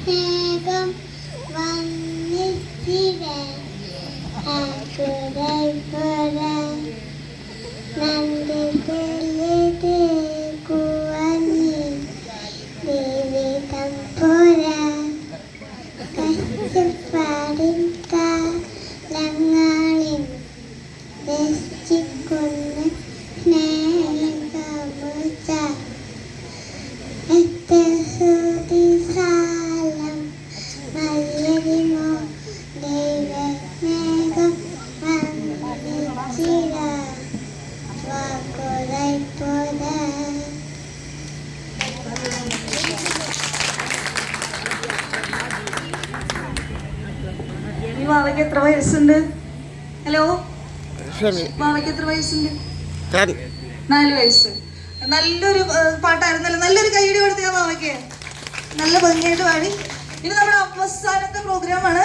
മേഘം വന്നിച്ചിടേ ആകുരൈ പോരാ നന്ദി തെളിത് കുവന്നി ജീവിതം പോരാ കഷ്ടപ്പാടിൻ കാലങ്ങളിൽ രസിക്കുന്ന സ്നേഹമുച്ച എത്തസുതിസാലം മല്യരിമോ ദൈവസ്നേഹം വന്നിച്ചിട വാക്കുറൈ പോരാ. ഈ വാവയ്ക്ക് എത്ര വയസ്സുണ്ട്? ഹലോ, വാവയ്ക്ക് എത്ര വയസ്സുണ്ട്? 4 വയസ്സ്. നല്ലൊരു പാട്ടായിരുന്നല്ലോ. നല്ലൊരു കൈയ്യടി കൊടുത്ത വാവയ്ക്ക്. നല്ല ഭംഗിയായിട്ട് പാടി. ഇനി നമ്മുടെ അവസാനത്തെ പ്രോഗ്രാമാണ്.